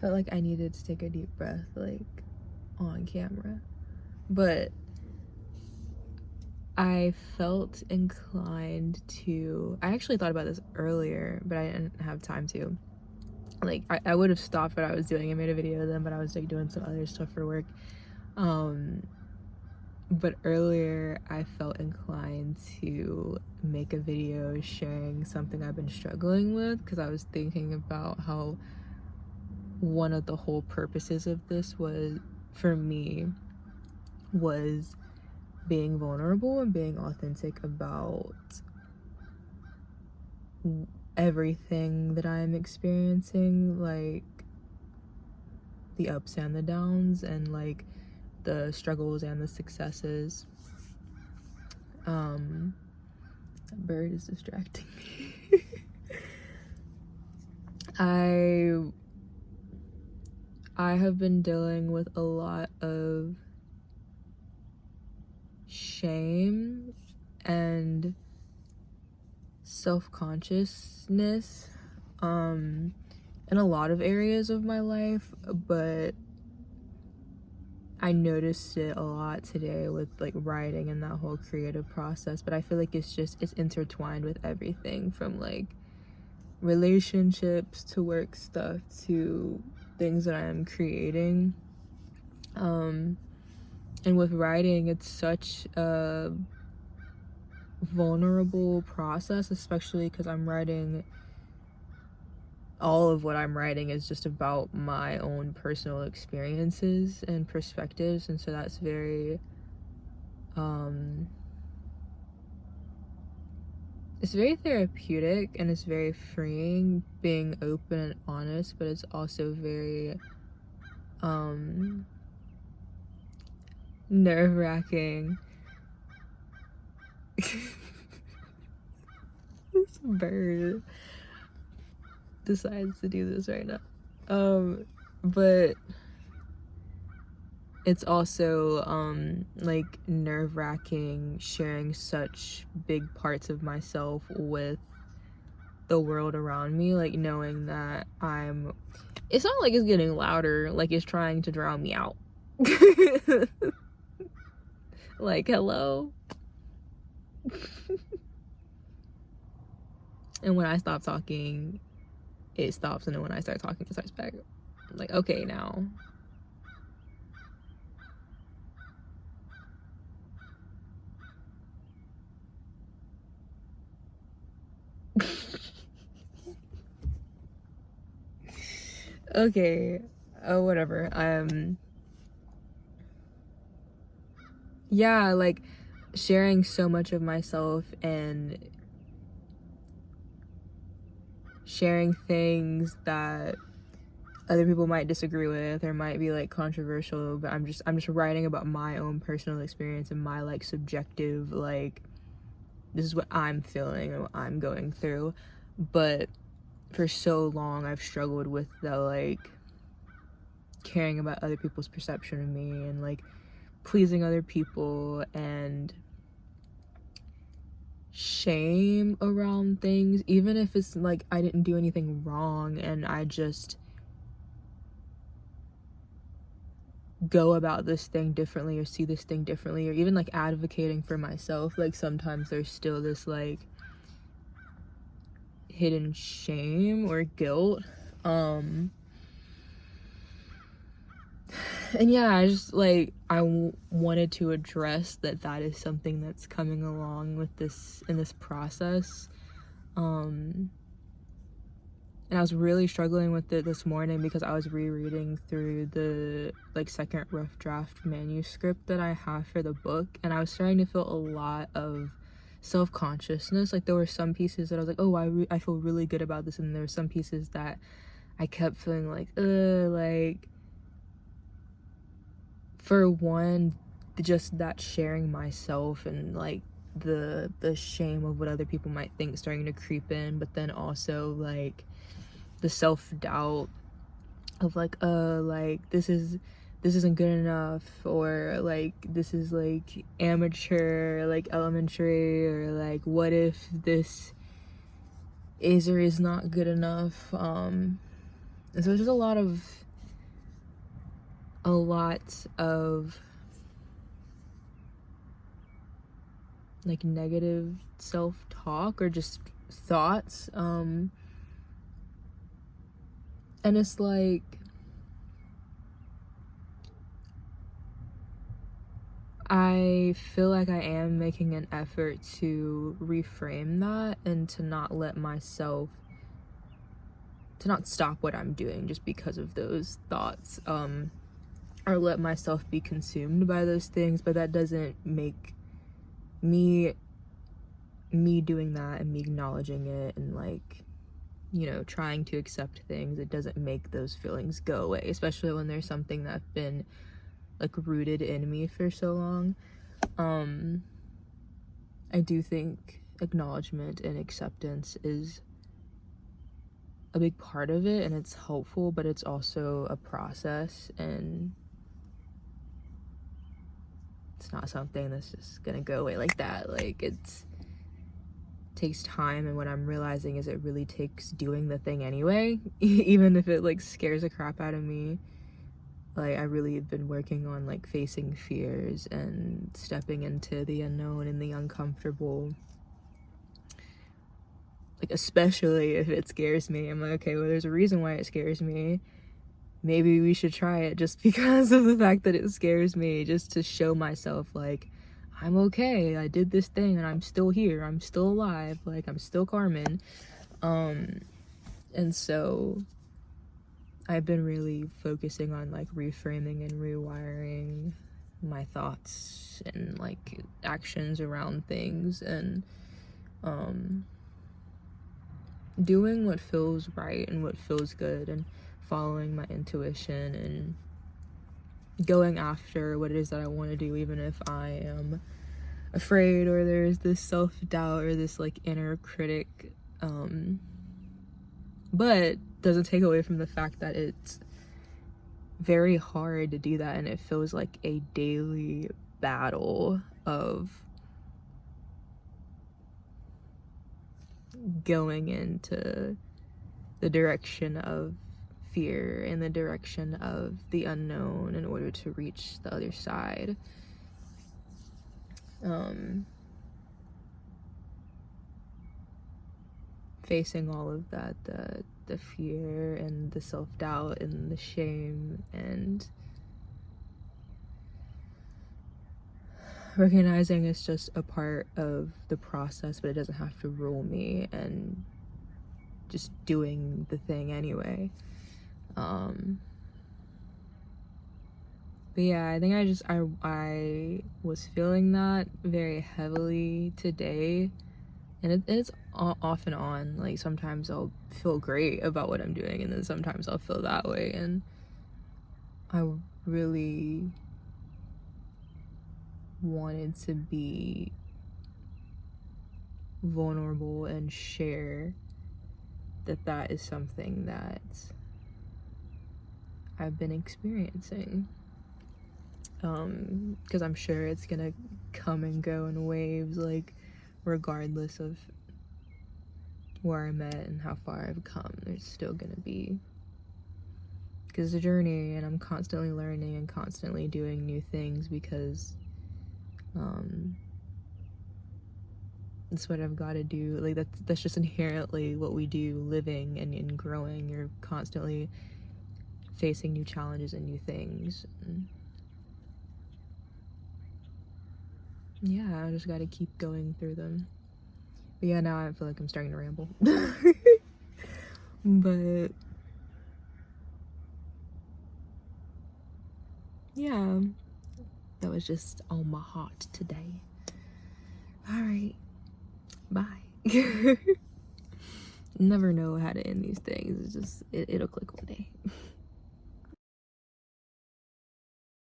felt like I needed to take a deep breath, like, on camera. But I felt inclined to, I actually thought about this earlier, but I didn't have time to. Like, I would have stopped what I was doing and made a video then, but I was like doing some other stuff for work. But earlier I felt inclined to make a video sharing something I've been struggling with, because I was thinking about how one of the whole purposes of this was, for me, was being vulnerable and being authentic about everything that I'm experiencing, like the ups and the downs, and like the struggles and the successes. That bird is distracting me. I have been dealing with a lot of shame and self-consciousness in a lot of areas of my life, but I noticed it a lot today with like writing and that whole creative process. But I feel like it's intertwined with everything, from like relationships to work stuff to things that I am creating. And with writing, it's such a vulnerable process, especially because I'm writing, all of what I'm writing is just about my own personal experiences and perspectives, and so that's very it's very therapeutic and it's very freeing being open and honest, but it's also very nerve-wracking. This bird decides to do this right now. But it's also like nerve-wracking sharing such big parts of myself with the world around me, like knowing that it's not like it's getting louder, like it's trying to drown me out. Like, hello. And when I stop talking, it stops, and then when I start talking, it starts back. I'm like, okay, now. Okay, whatever. Yeah, like sharing so much of myself and sharing things that other people might disagree with or might be like controversial, but I'm just writing about my own personal experience and my like subjective, like, this is what I'm feeling and what I'm going through. But for so long I've struggled with the like caring about other people's perception of me and like pleasing other people, and shame around things, even if it's like I didn't do anything wrong and I just go about this thing differently or see this thing differently, or even like advocating for myself. Like sometimes there's still this like hidden shame or guilt. And yeah, I just like wanted to address that is something that's coming along with this in this process. And I was really struggling with it this morning because I was rereading through the like second rough draft manuscript that I have for the book, and I was starting to feel a lot of self-consciousness. Like there were some pieces that I was like, oh, I feel really good about this, and there were some pieces that I kept feeling like, like, for one, just that sharing myself and like the shame of what other people might think starting to creep in, but then also like the self-doubt of like this isn't good enough, or like this is like amateur, like elementary, or like what if this is or is not good enough. And so there's just a lot of a lot of like negative self-talk or just thoughts, and it's like I feel like I am making an effort to reframe that and to not let myself, to not stop what I'm doing just because of those thoughts, or let myself be consumed by those things. But that doesn't make me doing that and me acknowledging it and like, you know, trying to accept things, it doesn't make those feelings go away, especially when there's something that's been like rooted in me for so long. I do think acknowledgement and acceptance is a big part of it, and it's helpful, but it's also a process, and it's not something that's just gonna go away like that. Like, it takes time, and what I'm realizing is it really takes doing the thing anyway, even if it like scares the crap out of me. Like, I really have been working on like facing fears and stepping into the unknown and the uncomfortable. Like, especially if it scares me, I'm like, okay, well, there's a reason why it scares me. Maybe we should try it just because of the fact that it scares me, just to show myself like, I'm okay, I did this thing and I'm still here, I'm still alive, like I'm still Carmen. And so I've been really focusing on like reframing and rewiring my thoughts and like actions around things, and doing what feels right and what feels good, and following my intuition and going after what it is that I want to do, even if I am afraid or there's this self-doubt or this like inner critic. But doesn't take away from the fact that it's very hard to do that, and it feels like a daily battle of going into the direction of fear and the direction of the unknown in order to reach the other side. Facing all of that, the fear and the self-doubt and the shame, and recognizing it's just a part of the process, but it doesn't have to rule me, and just doing the thing anyway. But yeah, I think I was feeling that very heavily today, and it's off and on. Like, sometimes I'll feel great about what I'm doing, and then sometimes I'll feel that way, and I really wanted to be vulnerable and share that is something that I've been experiencing, because I'm sure it's gonna come and go in waves, like regardless of where I'm at and how far I've come, there's still gonna be, because it's a journey, and I'm constantly learning and constantly doing new things, because that's what I've got to do. Like, that's just inherently what we do, living and growing. You're constantly facing new challenges and new things. And yeah, I just got to keep going through them. But yeah, now I feel like I'm starting to ramble. But yeah, that was just on my heart today. All right, bye. Never know how to end these things. It's just, it'll click one day.